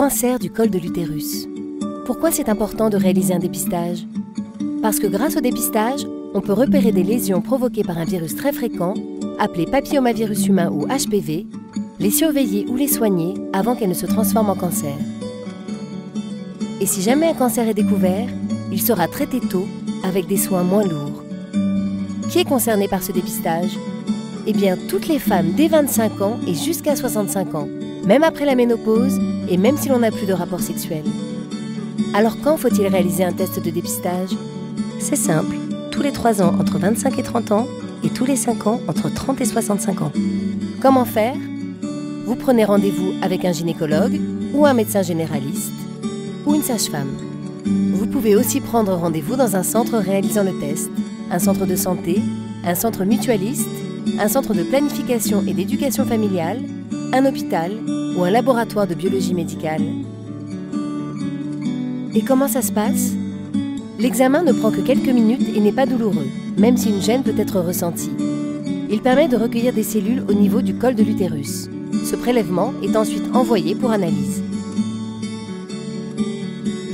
cancer du col de l'utérus. Pourquoi c'est important de réaliser un dépistage? Parce que grâce au dépistage, on peut repérer des lésions provoquées par un virus très fréquent, appelé papillomavirus humain ou HPV, les surveiller ou les soigner avant qu'elles ne se transforment en cancer. Et si jamais un cancer est découvert, il sera traité tôt avec des soins moins lourds. Qui est concerné par ce dépistage? Eh bien, toutes les femmes dès 25 ans et jusqu'à 65 ans, même après la ménopause et même si l'on n'a plus de rapport sexuel. Alors quand faut-il réaliser un test de dépistage? C'est simple, tous les 3 ans entre 25 et 30 ans et tous les 5 ans entre 30 et 65 ans. Comment faire? Vous prenez rendez-vous avec un gynécologue ou un médecin généraliste ou une sage-femme. Vous pouvez aussi prendre rendez-vous dans un centre réalisant le test, un centre de santé, un centre mutualiste, un centre de planification et d'éducation familiale, un hôpital ou un laboratoire de biologie médicale. Et comment ça se passe? L'examen ne prend que quelques minutes et n'est pas douloureux, même si une gêne peut être ressentie. Il permet de recueillir des cellules au niveau du col de l'utérus. Ce prélèvement est ensuite envoyé pour analyse.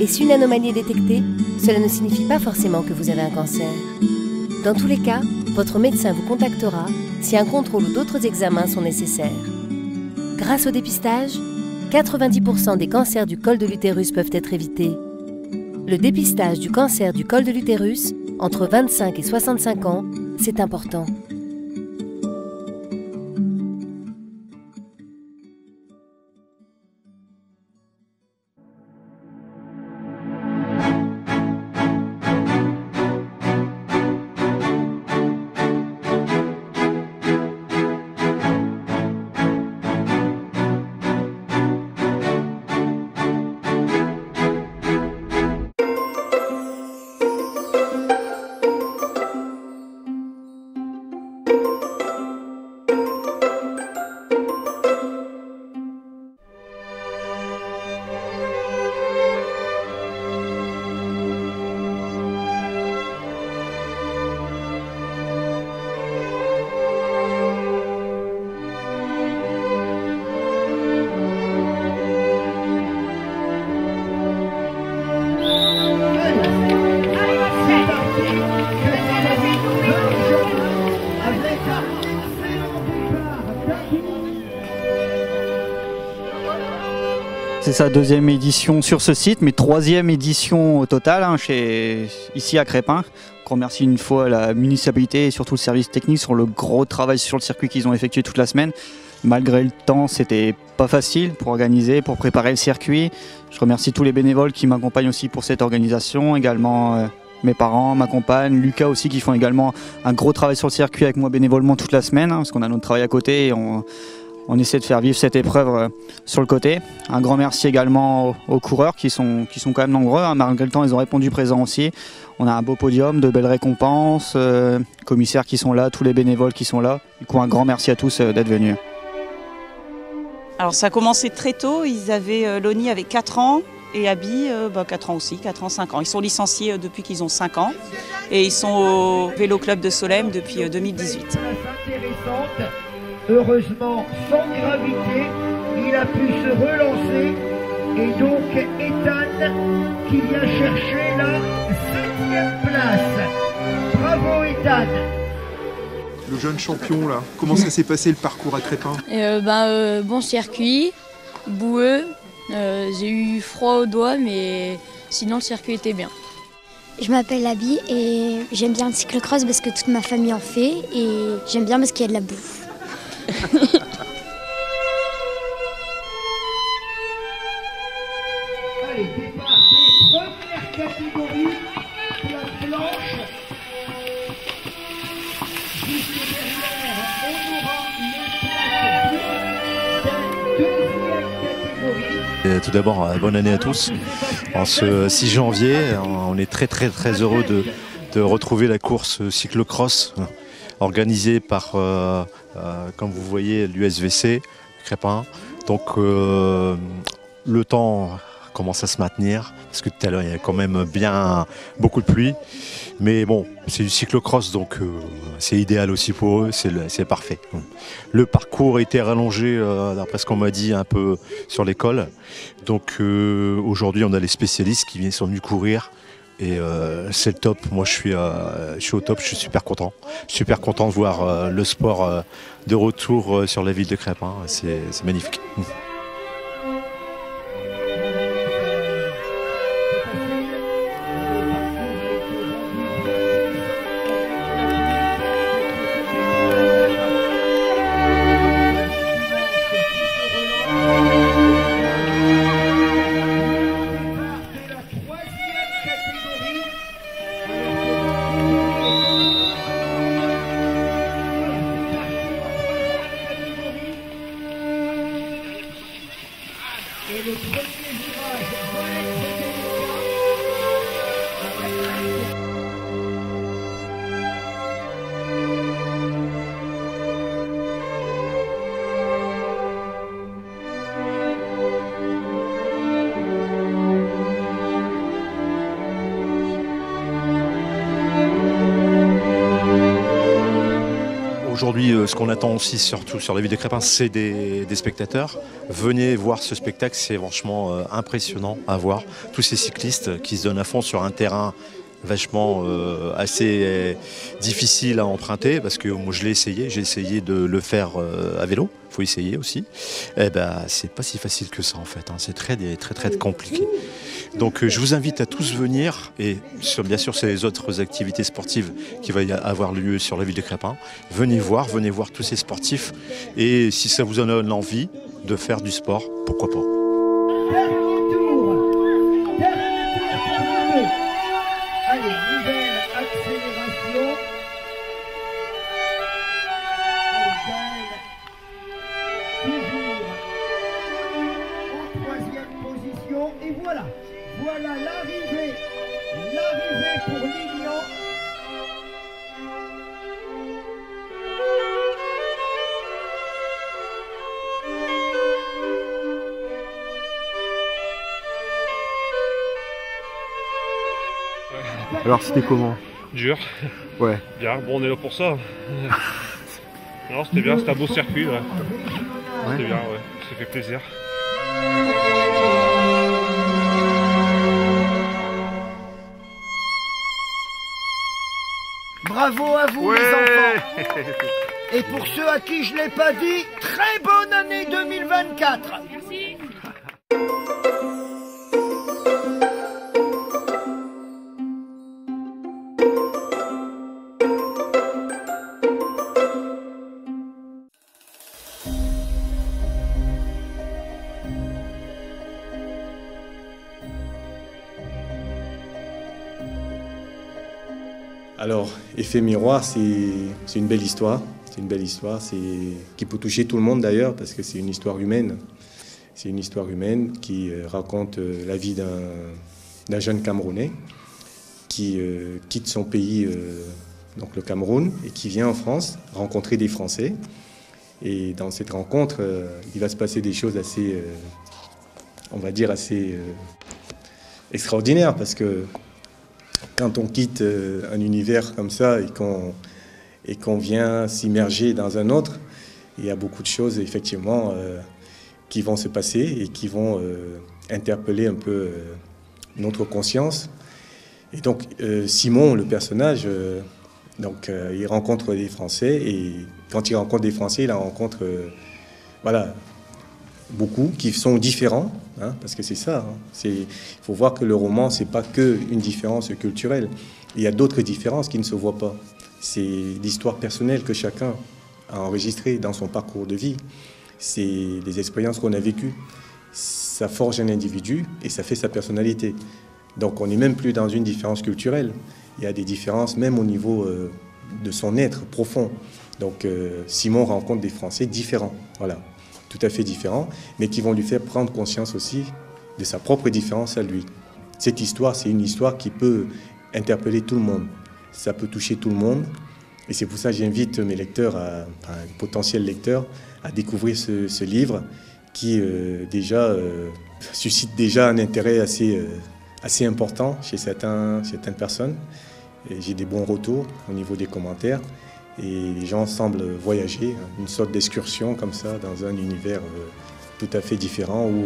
Et si une anomalie est détectée, cela ne signifie pas forcément que vous avez un cancer. Dans tous les cas, votre médecin vous contactera si un contrôle ou d'autres examens sont nécessaires. Grâce au dépistage, 90% des cancers du col de l'utérus peuvent être évités. Le dépistage du cancer du col de l'utérus, entre 25 et 65 ans, c'est important. C'est sa 2e édition sur ce site, mais 3e édition au total ici à Crespin. On remercie une fois la municipalité et surtout le service technique sur le gros travail sur le circuit qu'ils ont effectué toute la semaine. Malgré le temps, c'était pas facile pour organiser, pour préparer le circuit. Je remercie tous les bénévoles qui m'accompagnent aussi pour cette organisation, également mes parents, ma compagne, Lucas aussi qui font également un gros travail sur le circuit avec moi bénévolement toute la semaine, parce qu'on a notre travail à côté et on essaie de faire vivre cette épreuve sur le côté. Un grand merci également aux coureurs qui sont quand même nombreux. Malgré le temps, ils ont répondu présent aussi. On a un beau podium, de belles récompenses, commissaires qui sont là, tous les bénévoles qui sont là. Du coup, un grand merci à tous d'être venus. Alors ça a commencé très tôt. Loni avait 4 ans et Abby 4 ans aussi, 4 ans, 5 ans. Ils sont licenciés depuis qu'ils ont 5 ans et ils sont au Vélo Club de Solesmes depuis 2018. Heureusement, sans gravité, il a pu se relancer. Et donc, Ethan qui vient chercher la 7e place. Bravo, Ethan. Le jeune champion, là, comment ça s'est passé le parcours à Crespin? Bon circuit, boueux. J'ai eu froid aux doigts, mais sinon le circuit était bien. Je m'appelle Abby et j'aime bien le cyclocross parce que toute ma famille en fait. Et j'aime bien parce qu'il y a de la bouffe. Allez, départ des premières catégories, la planche. Juste derrière, on aura les places de deuxième catégorie. Et tout d'abord, bonne année à tous. En ce 6 janvier, on est très heureux de retrouver la course cyclocross organisée par, comme vous voyez, l'USVC Crespin. Donc le temps commence à se maintenir, parce que tout à l'heure il y a quand même beaucoup de pluie. Mais bon, c'est du cyclocross, donc c'est idéal aussi pour eux, c'est parfait. Le parcours a été rallongé, d'après ce qu'on m'a dit, un peu sur l'école. Donc aujourd'hui, on a les spécialistes qui sont venus courir. Et c'est le top. Moi, je suis au top. Je suis super content. Super content de voir le sport de retour sur la ville de Crespin. C'est magnifique. Et le premier virage Aujourd'hui, ce qu'on attend aussi, surtout sur la ville de Crespin, c'est des spectateurs. Venez voir ce spectacle, c'est franchement impressionnant à voir. Tous ces cyclistes qui se donnent à fond sur un terrain vachement assez difficile à emprunter, parce que moi je l'ai essayé, j'ai essayé de le faire à vélo, il faut essayer aussi. Eh ben, c'est pas si facile que ça en fait, hein. C'est très compliqué. Donc je vous invite à tous venir, et bien sûr c'est les autres activités sportives qui vont avoir lieu sur la ville de Crespin. Venez voir tous ces sportifs, et si ça vous donne envie de faire du sport, pourquoi pas. Allez, nouvelle accélération. Toujours en troisième position. Et voilà, voilà l'arrivée pour Lilian. Alors c'était comment? Dur. Ouais. Bien, bon on est là pour ça. Non, c'était bien, c'était un beau circuit. Ouais. C'était bien, ouais. Ça fait plaisir. Bravo à vous les enfants. Et pour ceux à qui je ne l'ai pas dit, très bonne année 2024. Merci. Alors, Effet miroir, c'est une belle histoire. C'est une belle histoire qui peut toucher tout le monde d'ailleurs, parce que c'est une histoire humaine. C'est une histoire humaine qui raconte la vie d'un jeune Camerounais qui quitte son pays, donc le Cameroun, et qui vient en France rencontrer des Français. Et dans cette rencontre, il va se passer des choses assez, on va dire, assez extraordinaires, parce que quand on quitte un univers comme ça et qu'on vient s'immerger dans un autre, il y a beaucoup de choses effectivement qui vont se passer et qui vont interpeller un peu notre conscience. Et donc Simon, le personnage, il rencontre des Français, et quand il rencontre des Français, il en rencontre voilà, beaucoup qui sont différents, hein, parce que c'est ça. Hein, il faut voir que le roman, c'est pas qu'une différence culturelle. Il y a d'autres différences qui ne se voient pas. C'est l'histoire personnelle que chacun a enregistrée dans son parcours de vie. C'est des expériences qu'on a vécues. Ça forge un individu et ça fait sa personnalité. Donc on n'est même plus dans une différence culturelle. Il y a des différences même au niveau de son être profond. Donc Simon rencontre des Français différents. Voilà. Tout à fait différents, mais qui vont lui faire prendre conscience aussi de sa propre différence à lui. Cette histoire, c'est une histoire qui peut interpeller tout le monde. Ça peut toucher tout le monde, et c'est pour ça que j'invite mes lecteurs, potentiels lecteurs, à découvrir ce livre qui déjà Ça suscite déjà un intérêt assez important chez certaines personnes. J'ai des bons retours au niveau des commentaires et les gens semblent voyager, une sorte d'excursion comme ça dans un univers tout à fait différent où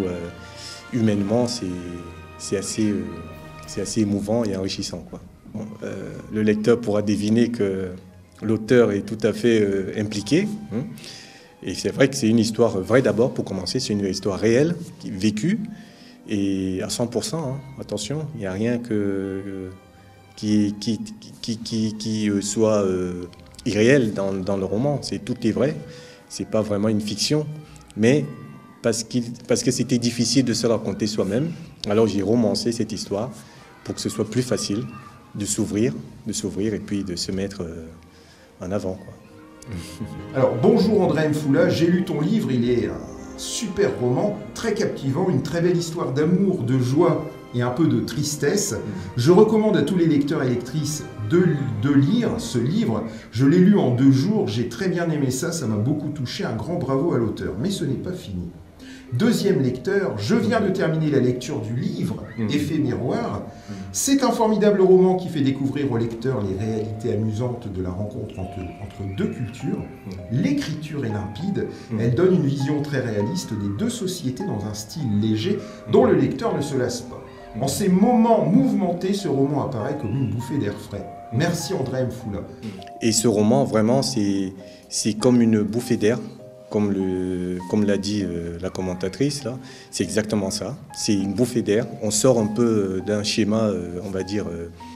humainement c'est assez émouvant et enrichissant, quoi. Bon, le lecteur pourra deviner que l'auteur est tout à fait impliqué. Et c'est vrai que c'est une histoire vraie d'abord pour commencer, c'est une histoire réelle, vécue et à 100%. Attention, il n'y a rien qui soit irréel dans le roman. Tout est vrai, c'est pas vraiment une fiction, mais parce que c'était difficile de se raconter soi-même, alors j'ai romancé cette histoire pour que ce soit plus facile de s'ouvrir et puis de se mettre en avant, quoi. Alors bonjour André Mfoula, j'ai lu ton livre, il est un super roman, très captivant, une très belle histoire d'amour, de joie et un peu de tristesse. Je recommande à tous les lecteurs et lectrices de lire ce livre. Je l'ai lu en 2 jours, j'ai très bien aimé ça m'a beaucoup touché, un grand bravo à l'auteur. Mais ce n'est pas fini. Deuxième lecteur, je viens de terminer la lecture du livre Effet miroir. C'est un formidable roman qui fait découvrir au lecteur les réalités amusantes de la rencontre entre 2 cultures. L'écriture est limpide, elle donne une vision très réaliste des 2 sociétés dans un style léger dont le lecteur ne se lasse pas. En ces moments mouvementés, ce roman apparaît comme une bouffée d'air frais. Merci André Mfoula. Et ce roman, vraiment, c'est comme une bouffée d'air. Comme l'a dit la commentatrice, là, c'est exactement ça. C'est une bouffée d'air. On sort un peu d'un schéma, on va dire,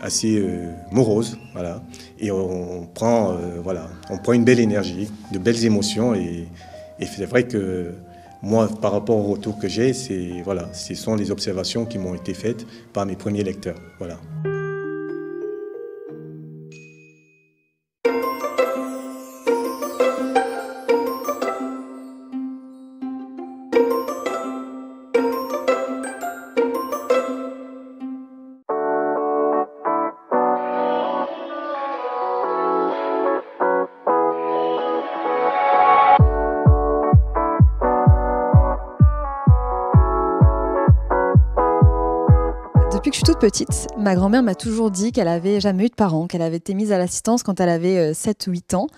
assez morose, voilà. Et on prend une belle énergie, de belles émotions. Et c'est vrai que moi, par rapport au retour que j'ai, ce sont les observations qui m'ont été faites par mes premiers lecteurs, voilà. Depuis que je suis toute petite, ma grand-mère m'a toujours dit qu'elle avait jamais eu de parents, qu'elle avait été mise à l'assistance quand elle avait 7 ou 8 ans.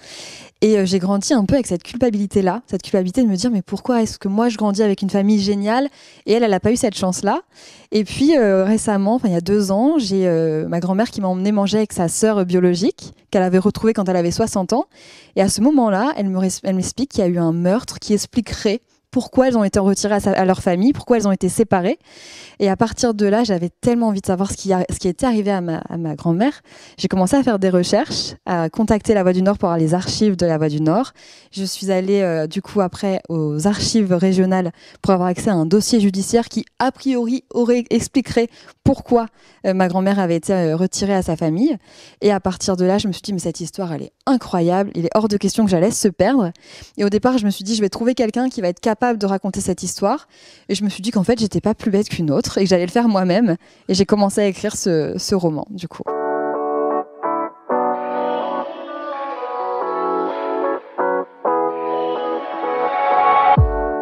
Et j'ai grandi un peu avec cette culpabilité-là, cette culpabilité de me dire mais pourquoi est-ce que moi je grandis avec une famille géniale et elle n'a pas eu cette chance-là. Et puis récemment, il y a 2 ans, j'ai ma grand-mère qui m'a emmenée manger avec sa sœur biologique qu'elle avait retrouvée quand elle avait 60 ans. Et à ce moment-là, elle m'explique qu'il y a eu un meurtre qui expliquerait pourquoi elles ont été retirées à leur famille, pourquoi elles ont été séparées. Et à partir de là, j'avais tellement envie de savoir ce qui était arrivé à ma grand-mère. J'ai commencé à faire des recherches, à contacter La Voix du Nord pour avoir les archives de La Voix du Nord. Je suis allée du coup après aux archives régionales pour avoir accès à un dossier judiciaire qui a priori expliquerait pourquoi ma grand-mère avait été retirée à sa famille. Et à partir de là, je me suis dit mais cette histoire elle est incroyable, il est hors de question que j'allais se perdre. Et au départ, je me suis dit je vais trouver quelqu'un qui va être capable de raconter cette histoire. Et je me suis dit qu'en fait, j'étais pas plus bête qu'une autre et que j'allais le faire moi-même. Et j'ai commencé à écrire ce roman, du coup.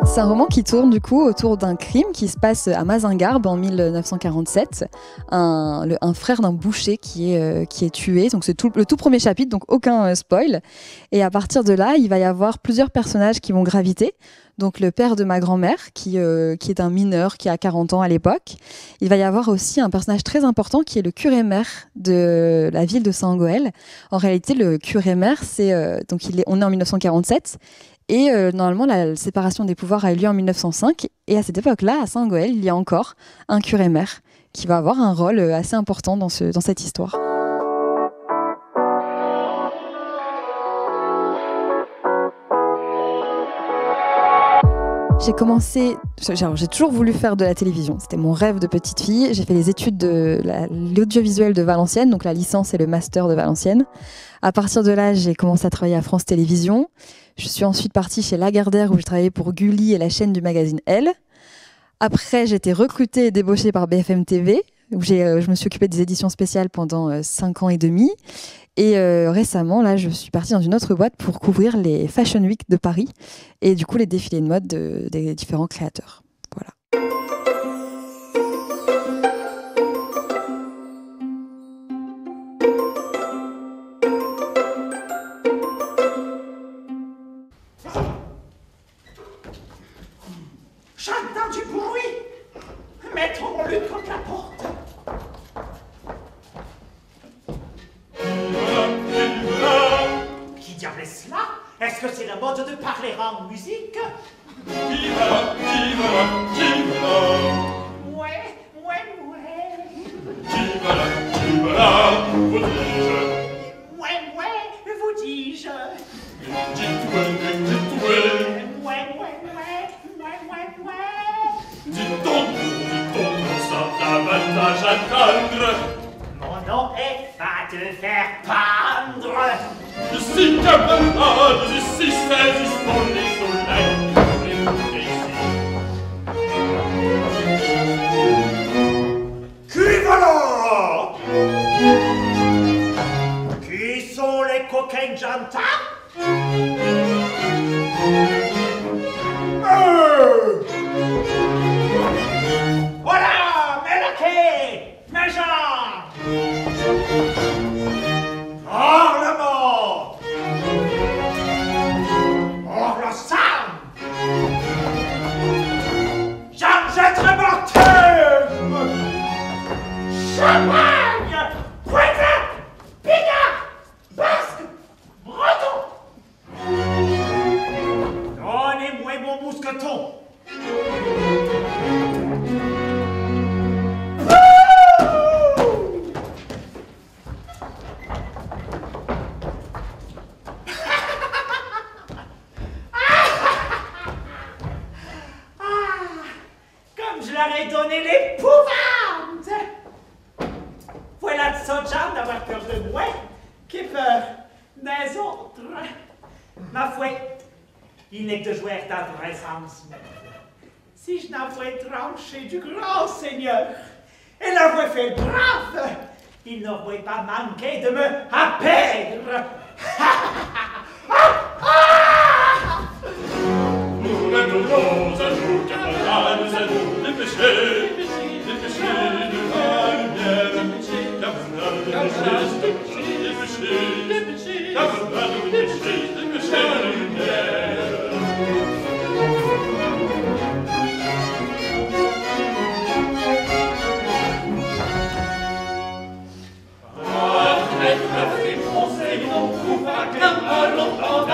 C'est un roman qui tourne du coup autour d'un crime qui se passe à Mazingarbe en 1947. Un frère d'un boucher qui est tué. Donc c'est le tout premier chapitre, donc aucun spoil. Et à partir de là, il va y avoir plusieurs personnages qui vont graviter. Donc le père de ma grand-mère, qui est un mineur, qui a 40 ans à l'époque. Il va y avoir aussi un personnage très important qui est le curé-maire de la ville de Saint-Goël. En réalité, le curé-maire, on est en 1947. Et normalement, la séparation des pouvoirs a eu lieu en 1905. Et à cette époque-là, à Saint-Goël, il y a encore un curé-maire qui va avoir un rôle assez important dans cette histoire. J'ai toujours voulu faire de la télévision. C'était mon rêve de petite fille. J'ai fait les études de l'audiovisuel de Valenciennes, donc la licence et le master de Valenciennes. À partir de là, j'ai commencé à travailler à France Télévisions. Je suis ensuite partie chez Lagardère où j'ai travaillé pour Gulli et la chaîne du magazine Elle. Après, j'ai été recrutée et débauchée par BFM TV où je me suis occupée des éditions spéciales pendant 5 ans et demi. Et récemment, là, je suis partie dans une autre boîte pour couvrir les Fashion Week de Paris et du coup les défilés de mode des différents créateurs. Voilà. Est-ce que c'est la mode de parler en musique? Tivara, tivara, tivara. Ouais. Tivara, tivara, vous dis-je. Ouais, vous dis-je. Dites-moi, dites-moi. Dit-on, ça davantage attendre. Mon nom est pas te faire pendre. Ici, camarades, ici, saisissons les soleils. Écoutez ici. Qui voilà? Qui sont les coquins gentils? Voilà, mes laquais, mes gens. Parlement. Hors le sang. J'en jetterai mon terme. Champagne, Poitvin, Pinard, Basque, Breton. Donnez-moi mon mousqueton. Comme je leur ai donné l'épouvante. Voilà de ça, Jean, d'avoir peur de moi, qui peur des autres. Ma foi, il n'est que de jouer dans le vrai sens. Si je n'avais tranché du grand Seigneur et l'avais fait brave, il n'aurait pas manqué de me apperdre. Nous mettons à nous, camarades, à nous, les péchés de la lumière. Camarades, les péchés, camarades, les péchés de la lumière. Après la conseil, on trouve un à longtemps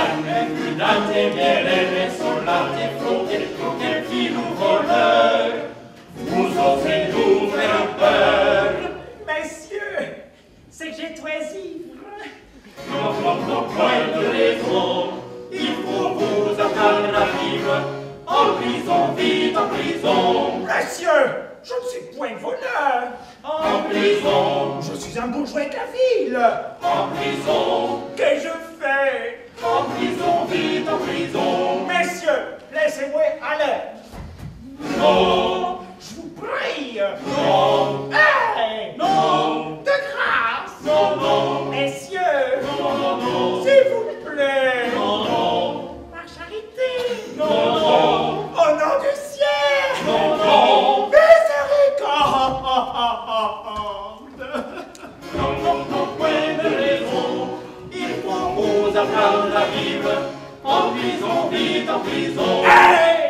d'intégrer les soldats, des flots, des filous voleurs. Vous osez nous faire peur. Messieurs, c'est que j'ai choisi. Non, point de raison. Il faut vous attendre à vivre. En prison, vite en prison. Messieurs, je ne suis point voleur. En prison. Je suis un bourgeois de la ville. En prison. Qu'ai-je fait? En prison, vite en prison. Messieurs, laissez-moi aller. Non. Je vous prie. Non. Hey. Non. De grâce. Non. Messieurs. Non. S'il vous plaît. Non. Par charité. Non. Au nom du ciel. Non. Miséricorde. Non, point de raison. Il faut vous apprendre à vivre. En prison, vite en prison. Hey!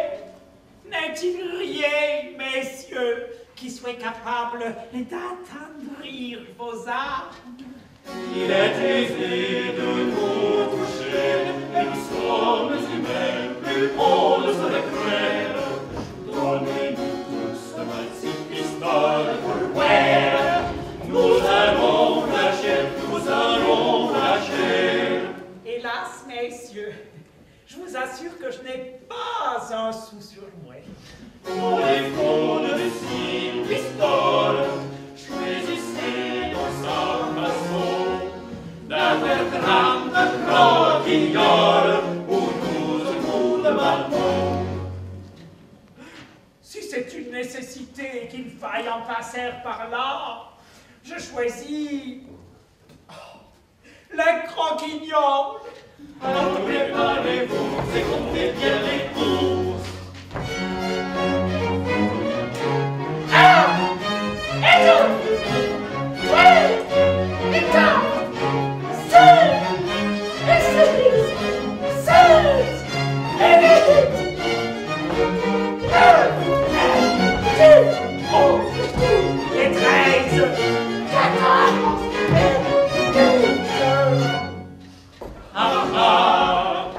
N'est-il rien, messieurs, qui soit capable d'attendrir vos âmes? Il est aisé de nous toucher, et nous sommes humains, plus on ne serait cruel. Donnez-nous tous un petit pistolet pour le voir. Nous allons lâcher. Hélas, messieurs, je vous assure que je n'ai pas un sou sur moi. Pour les fonds de six pistoles, choisissez dans sa façon d'affaire grande croquignole ou 12 coups de bâton. Si c'est une nécessité qu'il faille en passer par là, je choisis la croquignole. Alors préparez-vous et comptez bien les courses. Un, et deux, trois, et quatre, cinq, et six, sept, et huit, neuf, dix, onze, et 13, 14, et 15. Ah,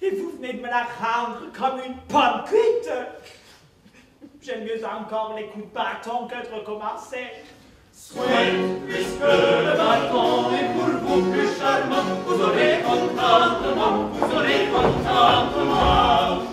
Et vous venez de me la rendre comme une pomme cuite. J'aime mieux encore les coups de bâton que de recommencer. Souhaite, puisque le bâton est pour vous plus charmant, vous aurez contentement, vous aurez contentement.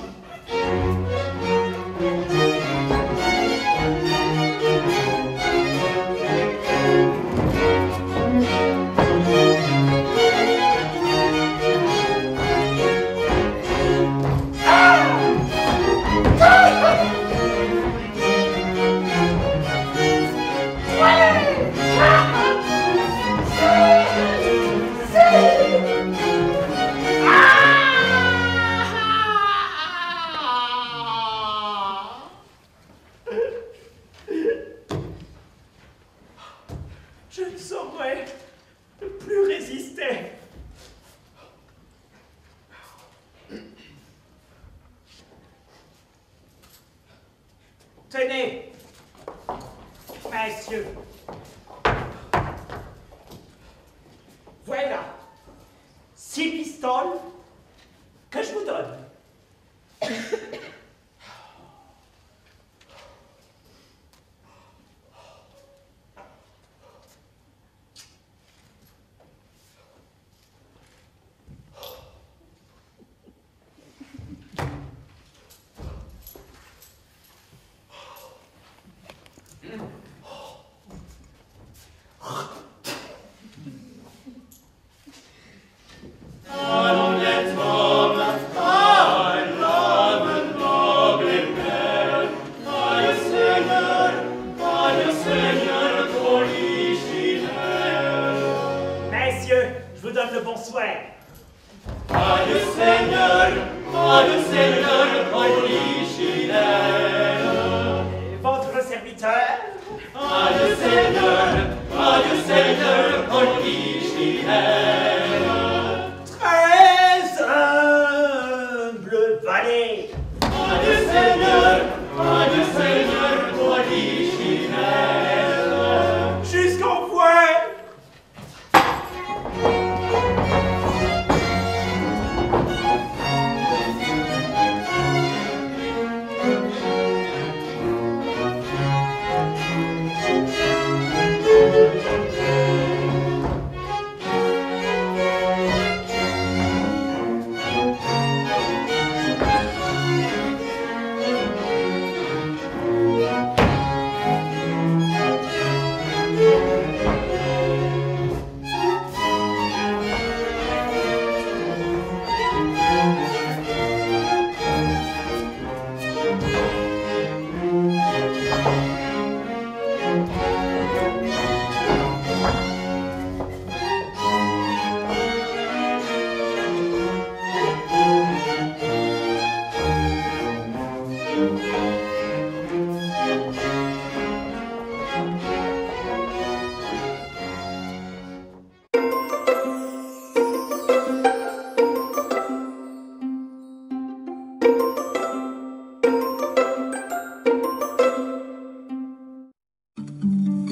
Je ne saurais plus résister. Tenez, messieurs. Voilà 6 pistoles que je vous donne. Allons les hommes, à l'homme noble et belle, aïe Seigneur, Polichinelle. Messieurs, je vous donne le bonsoir. Aïe Seigneur, Polichinelle. Et votre serviteur? Aïe Seigneur, Polichinelle. Très humble valet. Aïe Seigneur, Polichinelle. Jusqu'au point.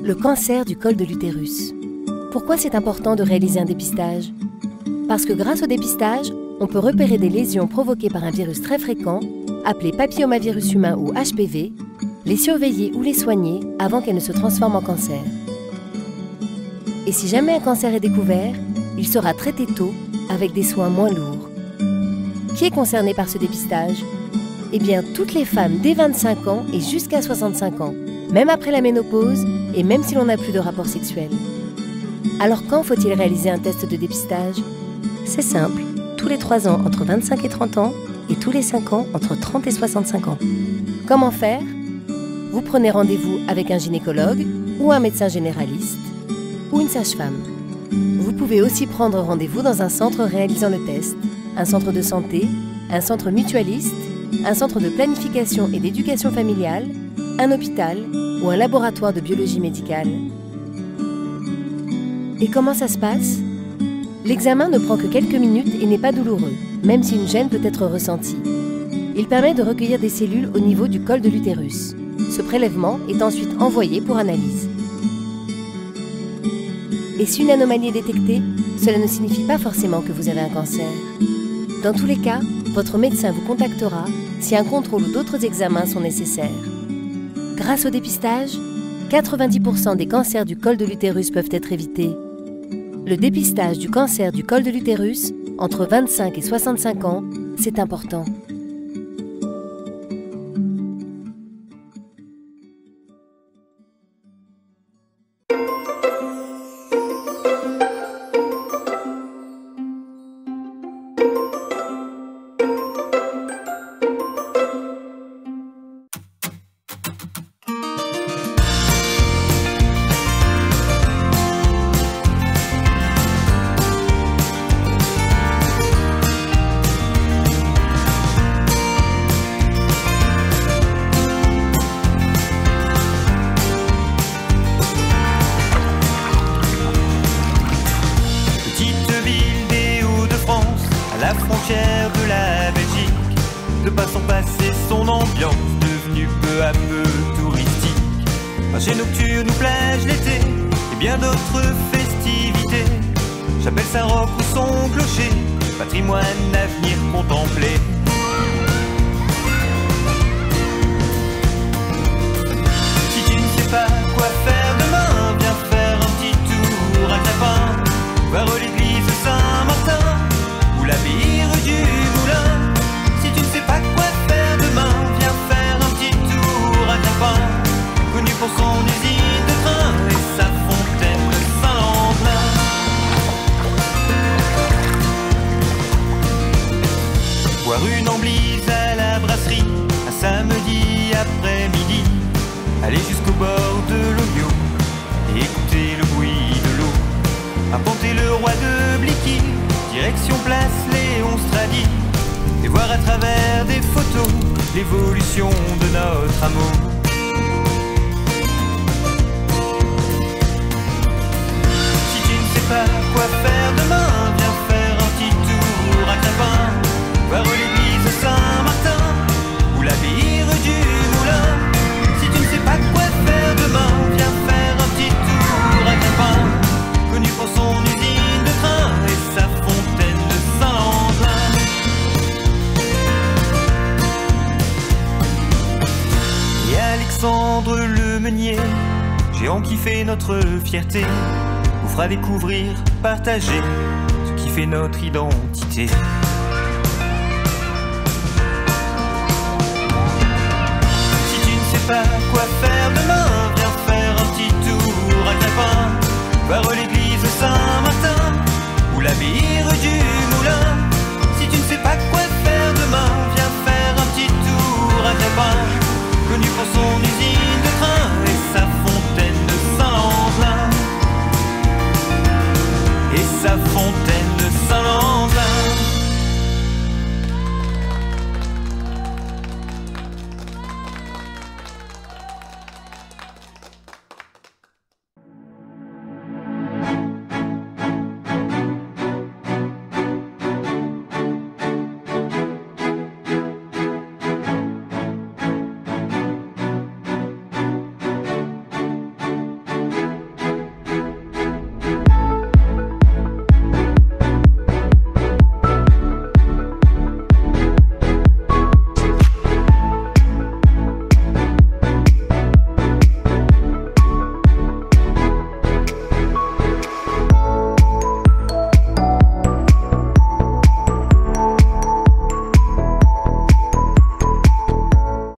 Le cancer du col de l'utérus. Pourquoi c'est important de réaliser un dépistage? Parce que grâce au dépistage, on peut repérer des lésions provoquées par un virus très fréquent, appelé papillomavirus humain ou HPV, les surveiller ou les soigner avant qu'elles ne se transforment en cancer. Et si jamais un cancer est découvert, il sera traité tôt avec des soins moins lourds. Qui est concerné par ce dépistage? Eh bien, toutes les femmes dès 25 ans et jusqu'à 65 ans, même après la ménopause et même si l'on n'a plus de rapport sexuel. Alors quand faut-il réaliser un test de dépistage? C'est simple, tous les 3 ans entre 25 et 30 ans et tous les 5 ans entre 30 et 65 ans. Comment faire? Vous prenez rendez-vous avec un gynécologue ou un médecin généraliste ou une sage-femme. Vous pouvez aussi prendre rendez-vous dans un centre réalisant le test, un centre de santé, un centre mutualiste, un centre de planification et d'éducation familiale, un hôpital ou un laboratoire de biologie médicale. Et comment ça se passe? L'examen ne prend que quelques minutes et n'est pas douloureux, même si une gêne peut être ressentie. Il permet de recueillir des cellules au niveau du col de l'utérus. Ce prélèvement est ensuite envoyé pour analyse. Et si une anomalie est détectée, cela ne signifie pas forcément que vous avez un cancer. Dans tous les cas, votre médecin vous contactera si un contrôle ou d'autres examens sont nécessaires. Grâce au dépistage, 90% des cancers du col de l'utérus peuvent être évités. Le dépistage du cancer du col de l'utérus, entre 25 et 65 ans, c'est important. De la Belgique, de par son passé, son ambiance devenue peu à peu touristique. Marché nocturne ou plage l'été et bien d'autres festivités. Chapelle Saint-Roch ou son clocher, patrimoine à venir contempler. Si tu ne sais pas quoi faire demain, viens faire un petit tour à Crépin, voir l'église Saint-Martin ou l'abbaye rue du Moulin. Si tu ne sais pas quoi faire demain, viens faire un petit tour à Crépin, connu pour son usine de train et sa fontaine de Saint-Lamblin. Boire une emblyse à la brasserie, un samedi après-midi, aller jusqu'au bord de l'Ogno et écouter le bruit de l'eau, arpenter le roi de Blicky, direction place Léon Stradi, et voir à travers des photos l'évolution de notre amour. Si tu ne sais pas quoi faire demain, viens faire un petit tour à Crépin, voir l'église Saint-Martin ou l'abbaye rue du Moulin. Si tu ne sais pas quoi faire demain, viens faire un petit tour à Crépin, connu pour son usine de train et sa fontaine de Saint-Lamblin. Et Alexandre le Meunier, géant qui fait notre fierté, vous fera découvrir, partager ce qui fait notre identité. Si tu ne sais pas quoi faire demain, viens faire un petit tour à Crépin, voir l'église Saint-Martin ou l'abbaye rue du Moulin.